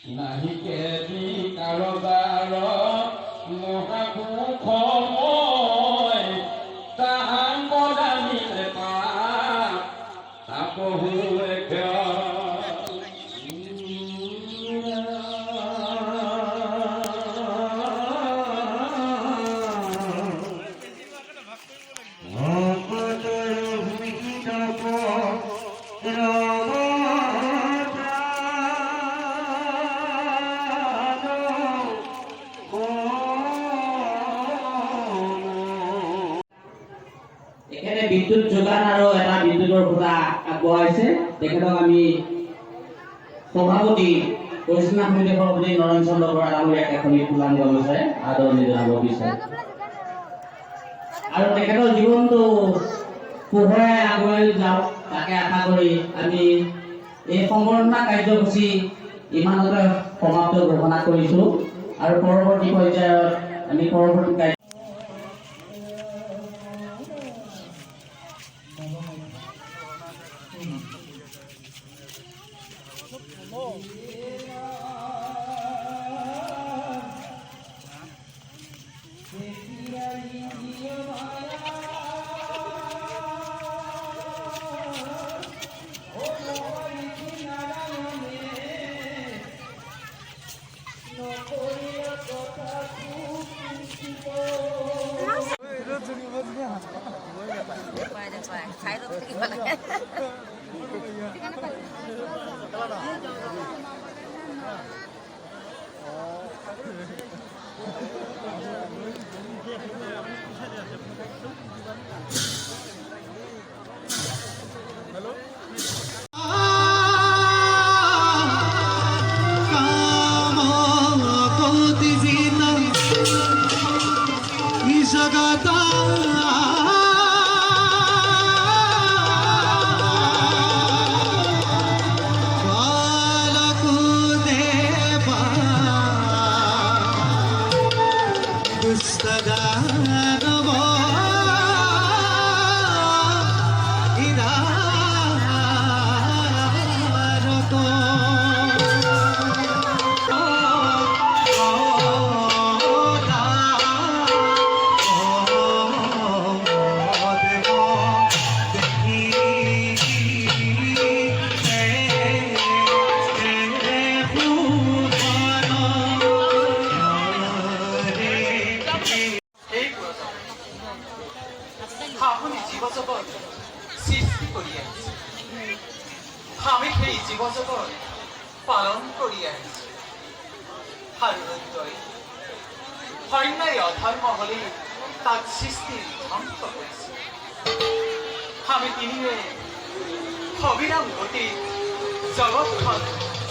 নাহিকে দি কাৰবাৰ মহাপুখময় তাহা মদানিলে পাপ তাপহু এখানে বিদ্যুৎ যোগান আৰু এটা বিদ্যুতৰ খুঁটা আগবঢ়াইছে তেখেতক আমি সভাপতি পৰিচালনা সমিতিৰ সভাপতি নৰেন চন্দ্ৰ বৰা ডাঙৰীয়াক এখনি ফুলাম গামোচাৰে আদৰণি জনাব বিচাৰে আৰু তেখেতৰ জীৱনটো পোহৰে আগুৱাই যাওক তাকে আশা কৰি আমি এই সম্বৰ্ধনা কাৰ্যসূচী ইমানতে সমাপ্ত ঘোষণা কৰিছো আৰু পৰৱৰ্তী পৰ্যায়ত আমি পৰৱৰ্তী আমি সেই জীবজগত পালন কৰি আহিছো অন্যায় অধৰ্ম হলে তাক সৃষ্টি ধ্বংস কৰিছে আমি তিনিয়ে অবিৰাম গতিত জগতখন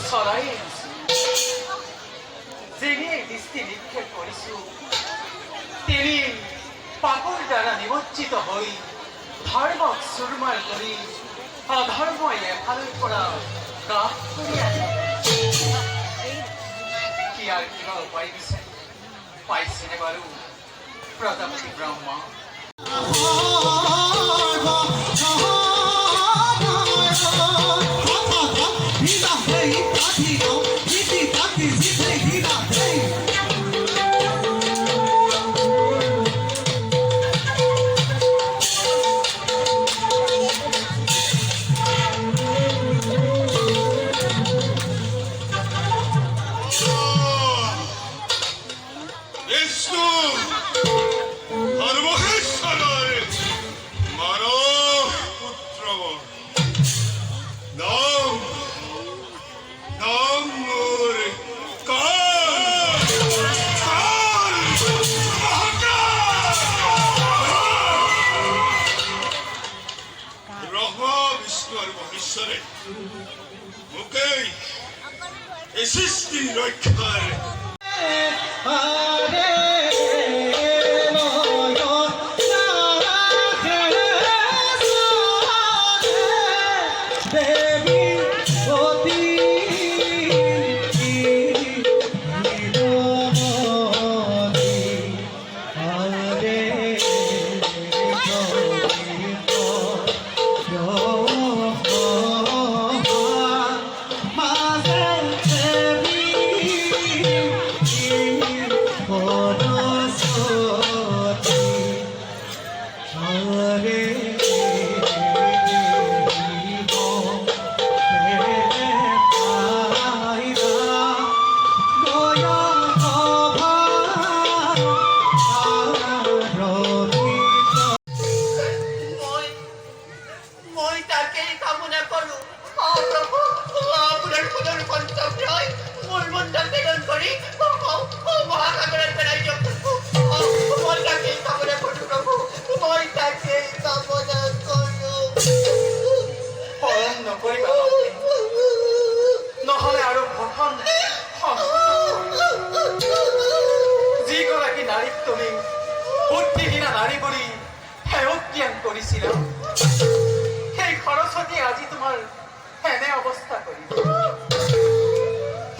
চলাই আহিছো যেনে দৃষ্টি নিক্ষেপ কৰিছো তিনি পাপৰ দ্বাৰা নিমজ্জিত হৈ ধৰ্মক চুৰমাৰ কৰি অধৰ্মই এফালৰ পৰা গ্ৰাস কৰি আহে ইয়াৰ কিবা উপায় বিচাৰি পাইছেনে বাৰু প্ৰজাপতি ব্ৰহ্মা সৃষ্টি ৰক্ষাৰ ভিখাৰী বুলি সেৱক জ্ঞান কৰিছিলা সেই সৰস্বতী আজি তোমাৰ এনে অৱস্থা কৰিব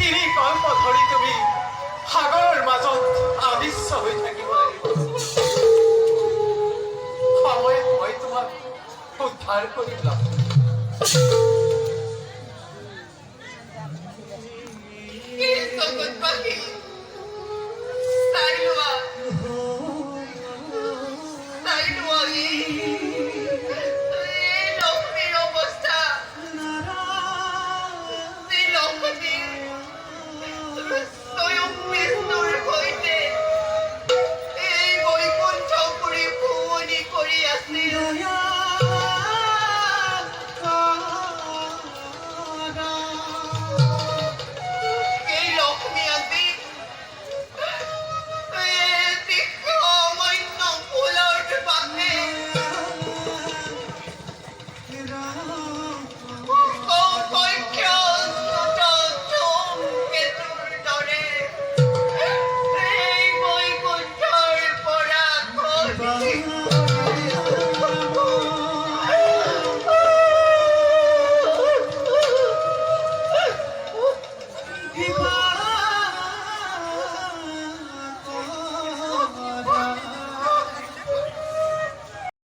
3 কল্প ধৰি তুমি সাগৰৰ মাজত আবিষ্ট হৈ থাকিব লাগিব সময়ত মই তোমাক উদ্ধাৰ কৰি ল'ম